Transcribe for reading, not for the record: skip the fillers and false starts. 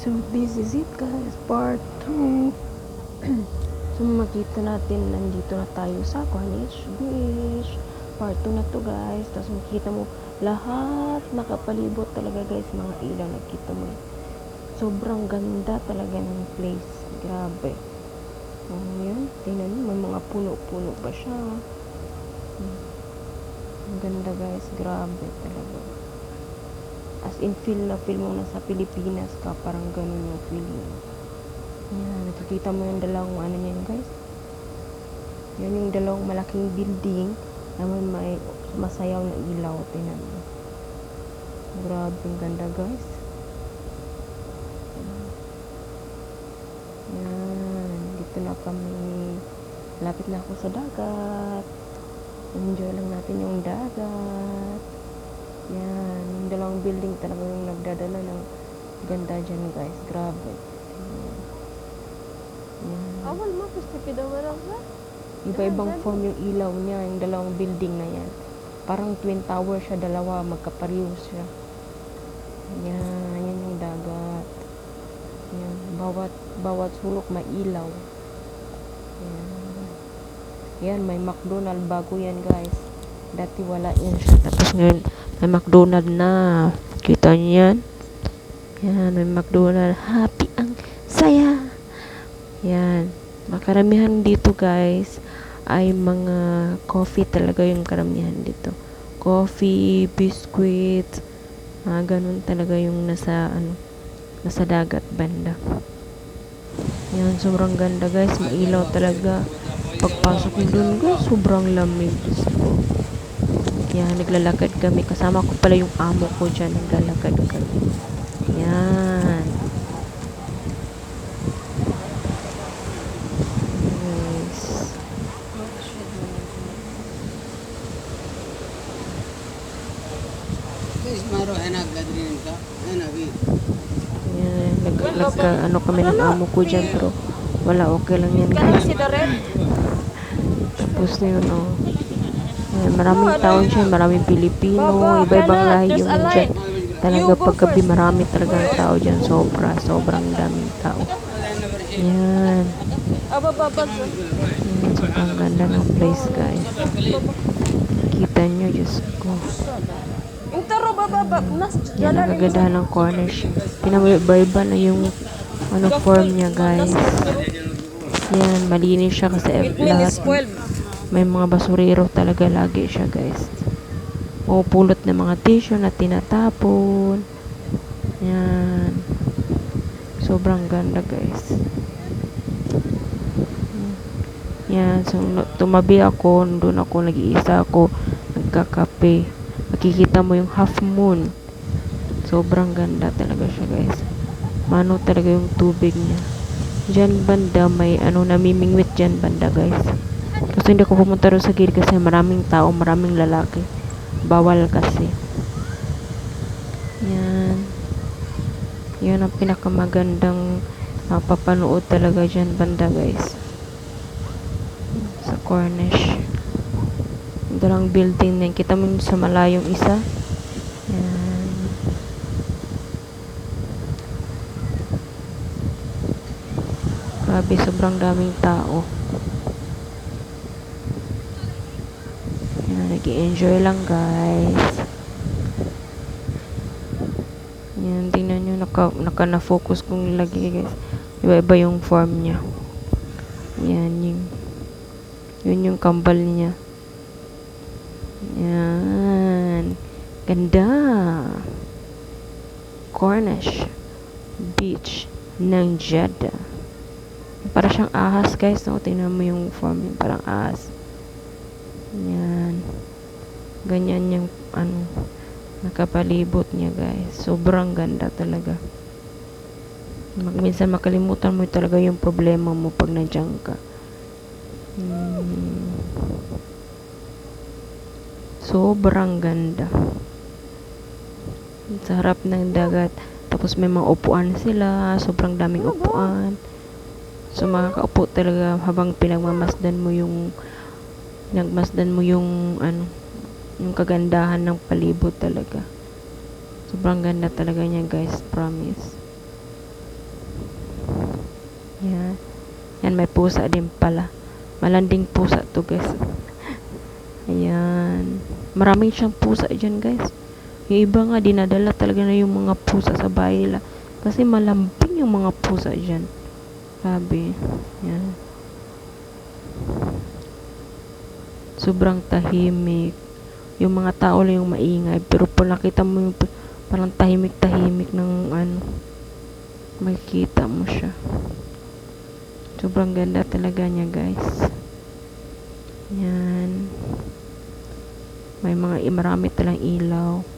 So this is it guys, part 2. So makita natin, nandito na tayo sa Corniche Beach. Part 2 na to guys. Tapos makita mo lahat nakapalibot talaga guys, mga ilaw, nakita mo. Sobrang ganda talaga ng place. Grabe. Yun, tingnan mo, may mga puno-puno pa siya. Ang ganda guys, grabe talaga. As in, feel mo nasa Pilipinas ka, parang ganun yung feeling. Yan, nakikita mo yung dalawang ano niyan guys. Yan yung dalawang malaking building na may masayaw na ilaw. Tingnan mo. Grabe, ang ganda guys. Yan, dito na kami. Lapit na ako sa dagat. Enjoy lang natin yung dagat. Yan, yung dalawang building talaga yung nagdadala ng ganda dyan guys. Grabe. Yan. Awal mo, gusto pinawala ka? Iba-ibang form yung ilaw niya, yung dalawang building na yan. Parang twin tower siya, dalawa, magkapariw siya. Yan, yan yung dagat. Yan, bawat sulok may ilaw. Yan. Yan, may McDonald bago yan guys. Dati wala yan siya. Tapos ngayon, may McDonald na. Kita niyo yan? Yan, may McDonald. Happy ang saya. Yan. Makaramihan dito guys ay mga coffee talaga yung karamihan dito. Coffee, biscuit, ganun talaga yung nasa dagat banda. Yan, sobrang ganda guys. Mailaw talaga. Pagpasok mo dun guys, sobrang lamig. Yan, naglalakad kami. Kasama ko pala yung amo ko dyan. Naglalakad kami. Yan. Nice. Yan, ano kami ng amo ko dyan. Pero wala, okay lang yan guys. Tapos na yun, oh. Maraming tao dyan, maraming Pilipino, iba-ibang lahi yung dyan. Talaga paggabi marami talagang tao dyan, sobrang daming tao. Yan. Sobrang ganda ng place guys. Kita nyo, Diyos ko. Yan, nakagandahan ng Corniche. Pinabaiba na yung form niya guys. Yan, malinis siya kasi lahat. May mga basurero talaga lagi siya guys. O pulot ng mga tissue na tinatapon. Yan. Sobrang ganda guys. Yan. So tumabi ako. Doon ako nag-iisa ako. Nagkakape. Makikita mo yung half moon. Sobrang ganda talaga siya guys. Mano talaga yung tubig niya. Diyan banda may namimingwit dyan banda guys. Kasi hindi ako pumunta rin sa gilid kasi maraming tao, maraming lalaki. Bawal kasi. Yan. Yan ang pinakamagandang mapapanood talaga dyan banda guys. Sa Corniche. Dalang building na. Kita mo sa malayong isa. Yan. Grabe, sobrang daming tao. Nag-enjoy lang guys. Yan, tingnan nyo, naka-na-focus kong lagi guys. Iba-iba yung form niya. Yan, yun yung kambal niya. Yan. Ganda. Corniche Beach ng Jeddah. Para siyang ahas guys, no? Tingnan mo yung form niya, parang ahas. Yan. Ganyan yung nakapalibot niya guys. Sobrang ganda talaga. Minsan makalimutan mo talaga yung problema mo pag nandiyan ka. Sobrang ganda. Sa harap ng dagat. Tapos may mga upuan sila. Sobrang daming upuan. So makakaupo talaga habang pinagmamasdan mo yung yung kagandahan ng palibot talaga. Sobrang ganda talaga niya guys, promise. Yan. Yan, may pusa din pala. Malanding pusa to, guys. Ayan. Maraming siyang pusa dyan, guys. Yung iba nga, dinadala talaga na yung mga pusa sa bahay nila. Kasi malambing yung mga pusa dyan. Sabi. Yan. Sobrang tahimik. Yung mga tao lang yung maingay. Pero pag nakita mo yung parang tahimik-tahimik ng ano, makikita mo siya. Sobrang ganda talaga niya, guys. Yan. Marami talang ilaw.